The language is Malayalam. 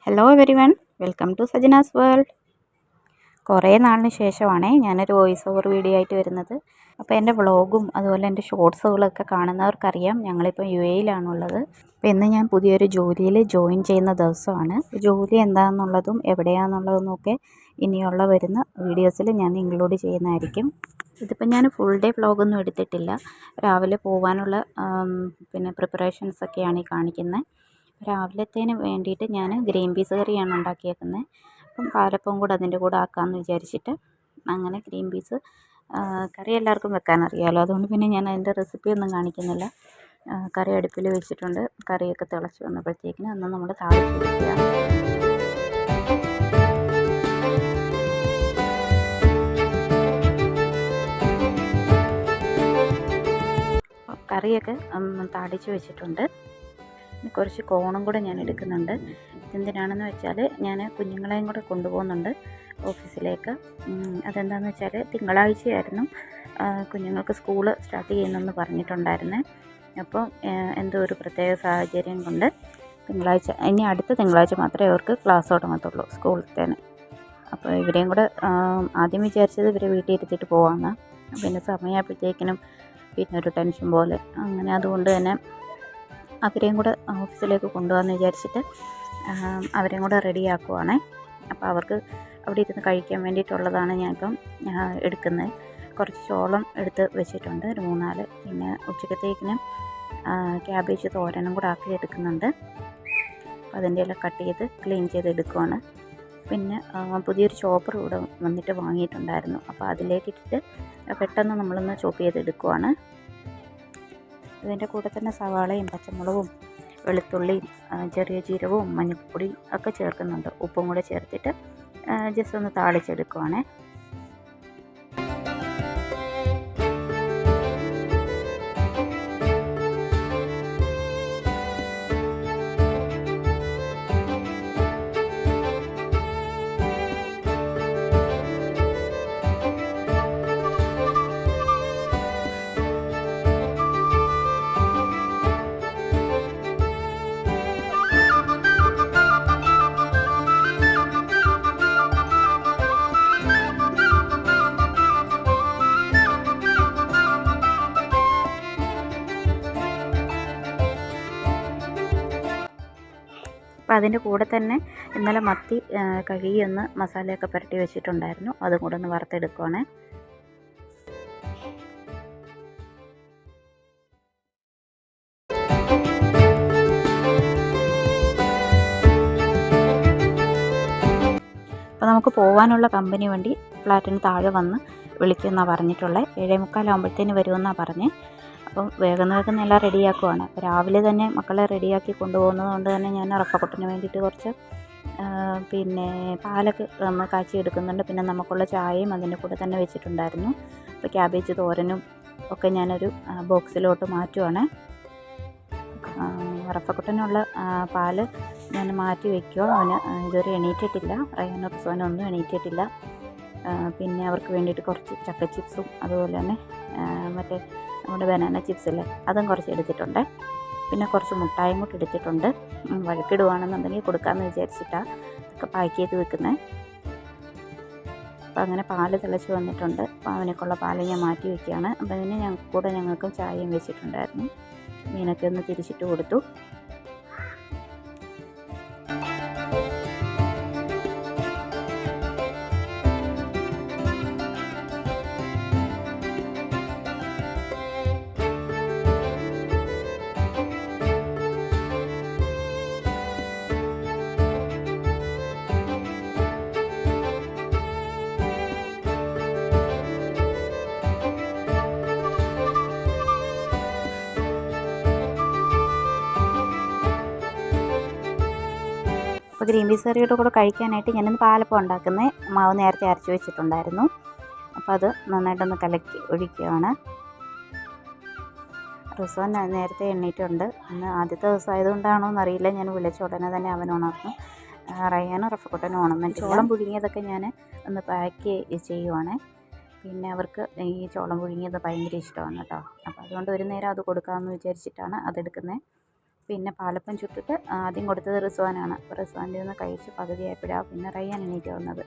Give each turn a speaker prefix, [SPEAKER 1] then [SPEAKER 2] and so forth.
[SPEAKER 1] Hello everyone, welcome to Sajana's world. കുറേ നാളിന് ശേഷമാണേ ഞാനൊരു വോയിസ് ഓവർ വീഡിയോ ആയിട്ട് വരുന്നത്. അപ്പോൾ എൻ്റെ വ്ളോഗും അതുപോലെ എൻ്റെ ഷോർട്സുകളൊക്കെ കാണുന്നവർക്കറിയാം ഞങ്ങളിപ്പോൾ UAE-ലാണുള്ളത്. അപ്പോൾ ഇന്ന് ഞാൻ പുതിയൊരു ജോലിയിൽ ജോയിൻ ചെയ്യുന്ന ദിവസമാണ്. ജോലി എന്താണെന്നുള്ളതും എവിടെയാണെന്നുള്ളതും ഒക്കെ ഇനിയുള്ള വരുന്ന വീഡിയോസിൽ ഞാൻ ഇൻക്ലൂഡ് ചെയ്യുന്നതായിരിക്കും. ഇതിപ്പോൾ ഞാൻ ഫുൾ ഡേ വ്ളോഗൊന്നും എടുത്തിട്ടില്ല. രാവിലെ പോകാനുള്ള പ്രിപ്പറേഷൻസൊക്കെയാണ് ഈ കാണിക്കുന്നത്. രാവിലത്തേന് വേണ്ടിയിട്ട് ഞാൻ ഗ്രീൻ പീസ് കറിയാണ് ഉണ്ടാക്കിയേക്കുന്നത്. അപ്പം പാലപ്പവും കൂടെ അതിൻ്റെ കൂടെ ആക്കാമെന്ന് വിചാരിച്ചിട്ട് അങ്ങനെ ഗ്രീൻ പീസ് കറി എല്ലാവർക്കും വെക്കാൻ അറിയാമല്ലോ, അതുകൊണ്ട് പിന്നെ ഞാൻ അതിൻ്റെ റെസിപ്പിയൊന്നും കാണിക്കുന്നില്ല. കറി അടുപ്പിൽ വെച്ചിട്ടുണ്ട്. കറിയൊക്കെ തിളച്ച് വന്നപ്പോഴത്തേക്കിന് അന്ന് നമ്മൾ താളിച്ച് വയ്ക്കുക. കറിയൊക്കെ താളിച്ച് വെച്ചിട്ടുണ്ട്. കുറച്ച് കോണും കൂടെ ഞാൻ എടുക്കുന്നുണ്ട്. ഇതെന്തിനാണെന്ന് വെച്ചാൽ ഞാൻ കുഞ്ഞുങ്ങളെയും കൂടെ കൊണ്ടുപോകുന്നുണ്ട് ഓഫീസിലേക്ക്. അതെന്താണെന്ന് വെച്ചാൽ തിങ്കളാഴ്ചയായിരുന്നു കുഞ്ഞുങ്ങൾക്ക് സ്കൂൾ സ്റ്റാർട്ട് ചെയ്യുന്നെന്ന് പറഞ്ഞിട്ടുണ്ടായിരുന്നേ. അപ്പോൾ എന്തോ ഒരു പ്രത്യേക സാഹചര്യം കൊണ്ട് തിങ്കളാഴ്ച, ഇനി അടുത്ത തിങ്കളാഴ്ച മാത്രമേ അവർക്ക് ക്ലാസ് തുടങ്ങത്തുള്ളൂ സ്കൂളിലത്തേന്. അപ്പോൾ ഇവരെയും കൂടെ ആദ്യം വിചാരിച്ചത് ഇവരെ വീട്ടിൽ ഇരുത്തിയിട്ട് പോകാമെന്നാണ്. പിന്നെ സമയമായപ്പോഴത്തേക്കിനും പിന്നെ ഒരു ടെൻഷൻ പോലെ, അങ്ങനെ അതുകൊണ്ട് തന്നെ അവരെയും കൂടെ ഓഫീസിലേക്ക് കൊണ്ടുപോകാമെന്ന് വിചാരിച്ചിട്ട് അവരെയും കൂടെ റെഡിയാക്കുവാണേ. അപ്പോൾ അവർക്ക് അവിടെ ഇരുന്ന് കഴിക്കാൻ വേണ്ടിയിട്ടുള്ളതാണ് ഞാനിപ്പം എടുക്കുന്നത്. കുറച്ച് ചോളം എടുത്ത് വെച്ചിട്ടുണ്ട്, ഒരു 3-4. പിന്നെ ഉച്ചക്കത്തേക്കിന് ക്യാബേജ് തോരനും കൂടെ ആക്കി എടുക്കുന്നുണ്ട്. അപ്പോൾ അതിൻ്റെ എല്ലാം കട്ട് ചെയ്ത് ക്ലീൻ ചെയ്ത് എടുക്കുവാണ്. പിന്നെ പുതിയൊരു ചോപ്പർ ഇവിടെ വന്നിട്ട് വാങ്ങിയിട്ടുണ്ടായിരുന്നു. അപ്പോൾ അതിലേക്കിട്ടിട്ട് പെട്ടെന്ന് നമ്മളൊന്ന് ചോപ്പ് ചെയ്തെടുക്കുവാണ്. ഇതിൻ്റെ കൂടെ തന്നെ സവാളയും പച്ചമുളകും വെളുത്തുള്ളിയും ചെറിയ ജീരകവും മഞ്ഞൾപ്പൊടിയും ഒക്കെ ചേർക്കുന്നുണ്ട്. ഉപ്പും കൂടെ ചേർത്തിട്ട് ജസ്റ്റ് ഒന്ന് താളിച്ചെടുക്കുവാണേ. അപ്പോൾ അതിൻ്റെ കൂടെ തന്നെ ഇന്നലെ മത്തി കഴുകി ഒന്ന് മസാലയൊക്കെ പുരട്ടി വെച്ചിട്ടുണ്ടായിരുന്നു. അതും കൂടെ ഒന്ന് വറുത്തെടുക്കുവാണേ. അപ്പോൾ നമുക്ക് പോകാനുള്ള കമ്പനി വണ്ടി ഫ്ലാറ്റിന് താഴെ വന്ന് വിളിക്കുമെന്നാണ് പറഞ്ഞിട്ടുള്ളത്. 7:45 ആകുമ്പോഴത്തേന് വരുമെന്നാണ് പറഞ്ഞത്. അപ്പം വേഗം എല്ലാം റെഡിയാക്കുവാണ്. അപ്പോൾ രാവിലെ തന്നെ മക്കളെ റെഡിയാക്കി കൊണ്ടുപോകുന്നത് കൊണ്ട് തന്നെ ഞാൻ റഫക്കുട്ടന് വേണ്ടിയിട്ട് കുറച്ച് പാലൊക്കെ കാച്ചി എടുക്കുന്നുണ്ട്. പിന്നെ നമുക്കുള്ള ചായയും അതിൻ്റെ കൂടെ തന്നെ വെച്ചിട്ടുണ്ടായിരുന്നു. അപ്പോൾ ക്യാബേജ് തോരനും ഒക്കെ ഞാനൊരു ബോക്സിലോട്ട് മാറ്റുവാണ്. റഫക്കുട്ടനുള്ള പാല് ഞാൻ മാറ്റി വയ്ക്കുക. അവന് ഇതുവരെ എണീറ്റിട്ടില്ല. റയാനും റിസ്വാനും ഒന്നും എണീറ്റിട്ടില്ല. പിന്നെ അവർക്ക് വേണ്ടിയിട്ട് കുറച്ച് ചക്ക ചിപ്സും അതുപോലെ തന്നെ മറ്റേ നമ്മുടെ ബനാന ചിപ്സില്ലേ, അതും കുറച്ച് എടുത്തിട്ടുണ്ട്. പിന്നെ കുറച്ച് മുട്ടായും കൂടി എടുത്തിട്ടുണ്ട്. വഴക്കിടുവാണെന്നുണ്ടെങ്കിൽ കൊടുക്കാമെന്ന് വിചാരിച്ചിട്ടാണ് ഒക്കെ പാക്ക് ചെയ്ത് വെക്കുന്നത്. അപ്പോൾ അങ്ങനെ പാല് തിളച്ച് വന്നിട്ടുണ്ട്. അപ്പോൾ അവനേക്കുള്ള പാല് ഞാൻ മാറ്റി വയ്ക്കുകയാണ്. അപ്പോൾ അതിന് ഞങ്ങൾക്കും ചായയും വെച്ചിട്ടുണ്ടായിരുന്നു. മീനൊക്കെ ഒന്ന് തിരിച്ചിട്ട് കൊടുത്തു. അപ്പോൾ ഗ്രീൻ പീസ് കറിയുടെ കൂടെ കഴിക്കാനായിട്ട് ഞാനിന്ന് പാലപ്പം ഉണ്ടാക്കുന്നത്. മാവ് നേരത്തെ അരച്ച് വെച്ചിട്ടുണ്ടായിരുന്നു. അപ്പോൾ അത് നന്നായിട്ടൊന്ന് കലക്കി ഒഴിക്കുകയാണ്. റിസ്വാൻ നേരത്തെ എണ്ണീറ്റുണ്ട്. ഇന്ന് ആദ്യത്തെ ദിവസം ആയതുകൊണ്ടാണോ എന്നറിയില്ല, ഞാൻ വിളിച്ച ഉടനെ തന്നെ അവൻ ഉണർന്നു. റയാനും റഫക്കുട്ടനും ഉണർന്നു. ചോളം പുഴുങ്ങിയതൊക്കെ ഞാൻ ഒന്ന് പാക്ക് ചെയ്യുവാണ്. പിന്നെ അവർക്ക് ഈ ചോളം പുഴുങ്ങിയത് ഭയങ്കര ഇഷ്ടമാണ് കേട്ടോ. അപ്പോൾ അതുകൊണ്ട് ഒരു നേരം അത് കൊടുക്കാമെന്ന് വിചാരിച്ചിട്ടാണ് അതെടുക്കുന്നത്. പിന്നെ പാലപ്പം ചുട്ടിട്ട് ആദ്യം കൊടുത്തത് റിസ്വാനാണ്. അപ്പോൾ റിസ്വാൻ്റെ ഒന്ന് കഴിച്ച് പകുതിയായപ്പോഴാണ് പിന്നെ റയ്യാൻ എണീറ്റ് വന്നത്.